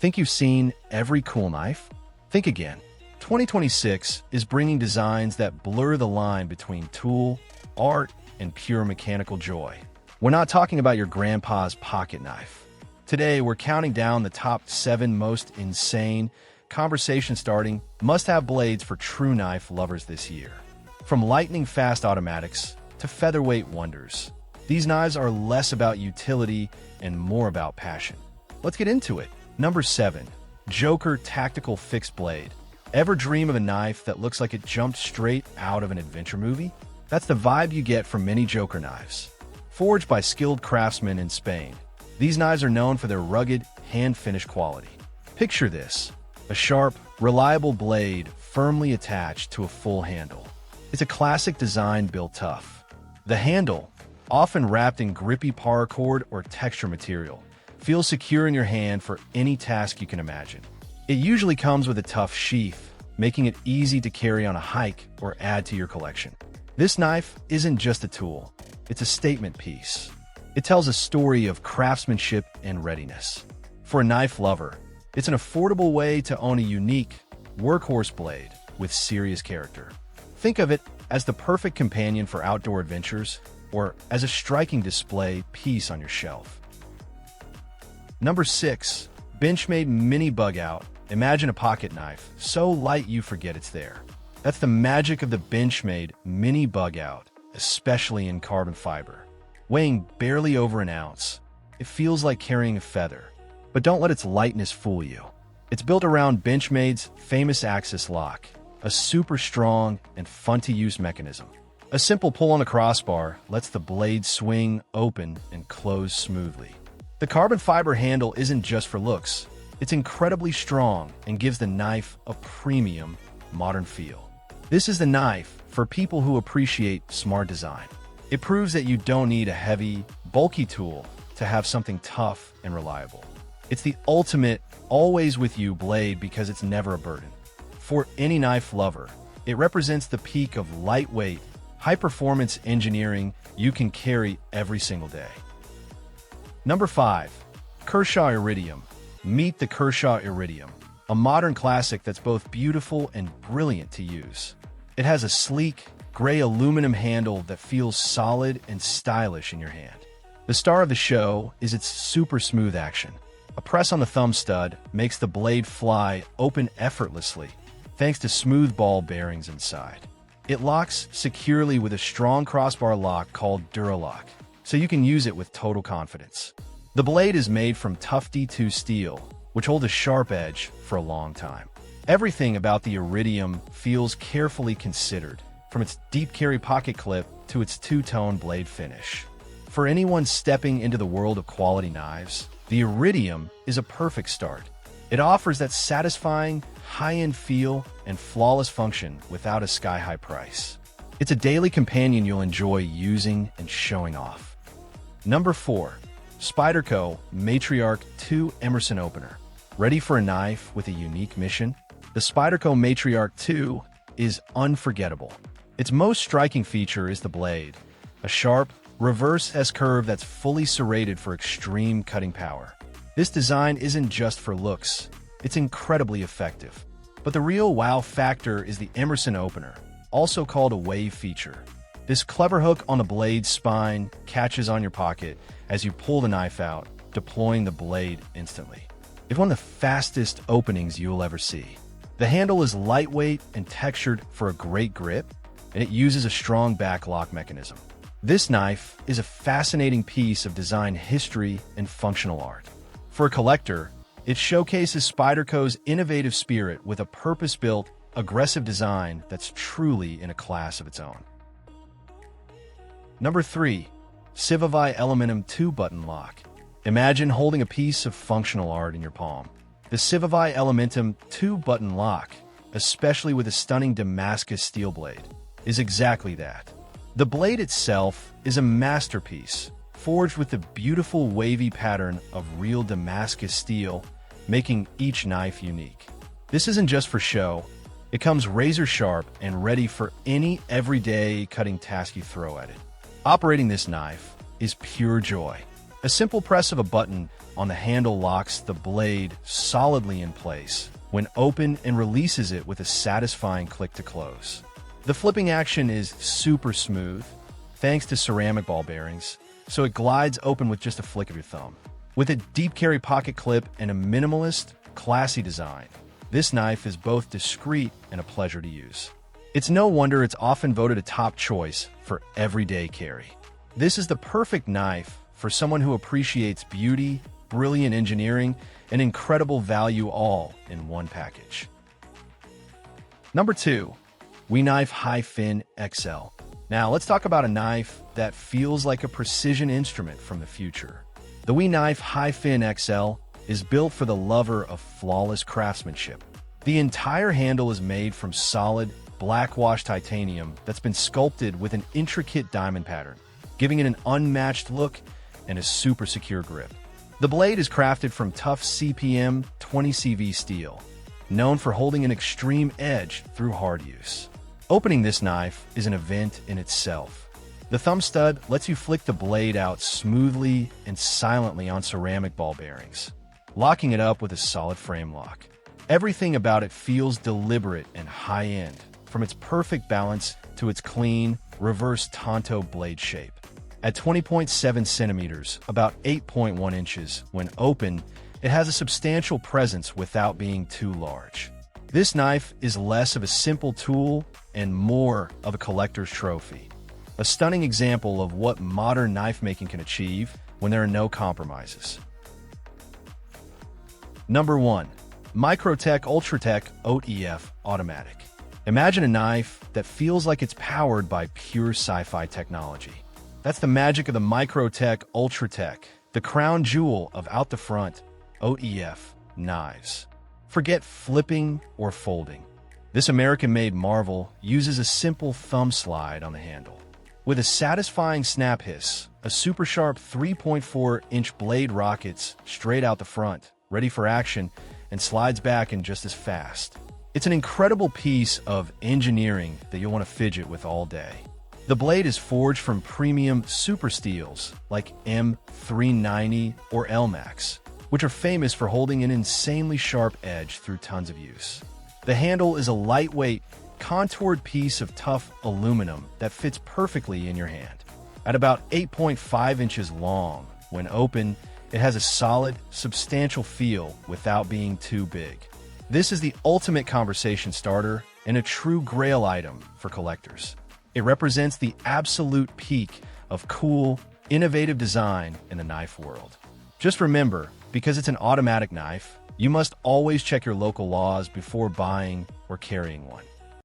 Think you've seen every cool knife? Think again. 2026 is bringing designs that blur the line between tool, art, and pure mechanical joy. We're not talking about your grandpa's pocket knife. Today, we're counting down the top 7 most insane, conversation-starting, must-have blades for true knife lovers this year. From lightning-fast automatics to featherweight wonders, these knives are less about utility and more about passion. Let's get into it. Number 7. Joker Tactical Fixed Blade. Ever dream of a knife that looks like it jumped straight out of an adventure movie? That's the vibe you get from many Joker knives. Forged by skilled craftsmen in Spain, these knives are known for their rugged, hand-finished quality. Picture this: a sharp, reliable blade firmly attached to a full handle. It's a classic design built tough. The handle, often wrapped in grippy paracord or texture material, feels secure in your hand for any task you can imagine. It usually comes with a tough sheath, making it easy to carry on a hike or add to your collection. This knife isn't just a tool, it's a statement piece. It tells a story of craftsmanship and readiness. For a knife lover, it's an affordable way to own a unique, workhorse blade with serious character. Think of it as the perfect companion for outdoor adventures or as a striking display piece on your shelf. Number 6. Benchmade Mini Bugout. Imagine a pocket knife, so light you forget it's there. That's the magic of the Benchmade Mini Bugout, especially in carbon fiber. Weighing barely over an ounce, it feels like carrying a feather. But don't let its lightness fool you. It's built around Benchmade's famous axis lock, a super strong and fun-to-use mechanism. A simple pull on a crossbar lets the blade swing open and close smoothly. The carbon fiber handle isn't just for looks. It's incredibly strong and gives the knife a premium, modern feel. This is the knife for people who appreciate smart design. It proves that you don't need a heavy, bulky tool to have something tough and reliable. It's the ultimate, always-with-you blade because it's never a burden. For any knife lover, it represents the peak of lightweight, high-performance engineering you can carry every single day. Number 5. Kershaw Iridium. Meet the Kershaw Iridium, a modern classic that's both beautiful and brilliant to use. It has a sleek, gray aluminum handle that feels solid and stylish in your hand. The star of the show is its super smooth action. A press on the thumb stud makes the blade fly open effortlessly, thanks to smooth ball bearings inside. It locks securely with a strong crossbar lock called Duralock, so you can use it with total confidence. The blade is made from tough D2 steel, which holds a sharp edge for a long time. Everything about the Iridium feels carefully considered, from its deep carry pocket clip to its two-tone blade finish. For anyone stepping into the world of quality knives, the Iridium is a perfect start. It offers that satisfying, high-end feel and flawless function without a sky-high price. It's a daily companion you'll enjoy using and showing off. Number 4. Spyderco Matriarch 2 Emerson Opener. Ready for a knife with a unique mission? The Spyderco Matriarch 2 is unforgettable. Its most striking feature is the blade, a sharp, reverse S-curve that's fully serrated for extreme cutting power. This design isn't just for looks, it's incredibly effective. But the real wow factor is the Emerson Opener, also called a wave feature. This clever hook on the blade's spine catches on your pocket as you pull the knife out, deploying the blade instantly. It's one of the fastest openings you'll ever see. The handle is lightweight and textured for a great grip, and it uses a strong back lock mechanism. This knife is a fascinating piece of design history and functional art. For a collector, it showcases Spyderco's innovative spirit with a purpose-built, aggressive design that's truly in a class of its own. Number 3. Civivi Elementum 2-Button Lock. Imagine holding a piece of functional art in your palm. The Civivi Elementum 2-Button Lock, especially with a stunning Damascus steel blade, is exactly that. The blade itself is a masterpiece, forged with the beautiful wavy pattern of real Damascus steel, making each knife unique. This isn't just for show. It comes razor sharp and ready for any everyday cutting task you throw at it. Operating this knife is pure joy. A simple press of a button on the handle locks the blade solidly in place when open and releases it with a satisfying click to close. The flipping action is super smooth, thanks to ceramic ball bearings, so it glides open with just a flick of your thumb. With a deep carry pocket clip and a minimalist, classy design, this knife is both discreet and a pleasure to use. It's no wonder it's often voted a top choice for everyday carry. This is the perfect knife for someone who appreciates beauty, brilliant engineering, and incredible value all in one package. Number 2. WeKnife Hi-Fin XL. Now let's talk about a knife that feels like a precision instrument from the future. The WeKnife Hi-Fin XL is built for the lover of flawless craftsmanship. The entire handle is made from solid, black-washed titanium that's been sculpted with an intricate diamond pattern, giving it an unmatched look and a super secure grip. The blade is crafted from tough CPM 20CV steel, known for holding an extreme edge through hard use. Opening this knife is an event in itself. The thumb stud lets you flick the blade out smoothly and silently on ceramic ball bearings, locking it up with a solid frame lock. Everything about it feels deliberate and high-end, from its perfect balance to its clean, reverse tanto blade shape. At 20.7 centimeters, about 8.1 inches, when open, it has a substantial presence without being too large. This knife is less of a simple tool and more of a collector's trophy. A stunning example of what modern knife making can achieve when there are no compromises. Number 1. Microtech Ultratech OTF Automatic. Imagine a knife that feels like it's powered by pure sci-fi technology. That's the magic of the Microtech Ultratech, the crown jewel of out-the-front OTF knives. Forget flipping or folding. This American-made marvel uses a simple thumb slide on the handle. With a satisfying snap hiss, a super sharp 3.4-inch blade rockets straight out the front, ready for action, and slides back in just as fast. It's an incredible piece of engineering that you'll want to fidget with all day. The blade is forged from premium super steels like M390 or LMAX, which are famous for holding an insanely sharp edge through tons of use. The handle is a lightweight, contoured piece of tough aluminum that fits perfectly in your hand. At about 8.5 inches long, when open, it has a solid, substantial feel without being too big. This is the ultimate conversation starter and a true grail item for collectors. It represents the absolute peak of cool, innovative design in the knife world. Just remember, because it's an automatic knife, you must always check your local laws before buying or carrying one.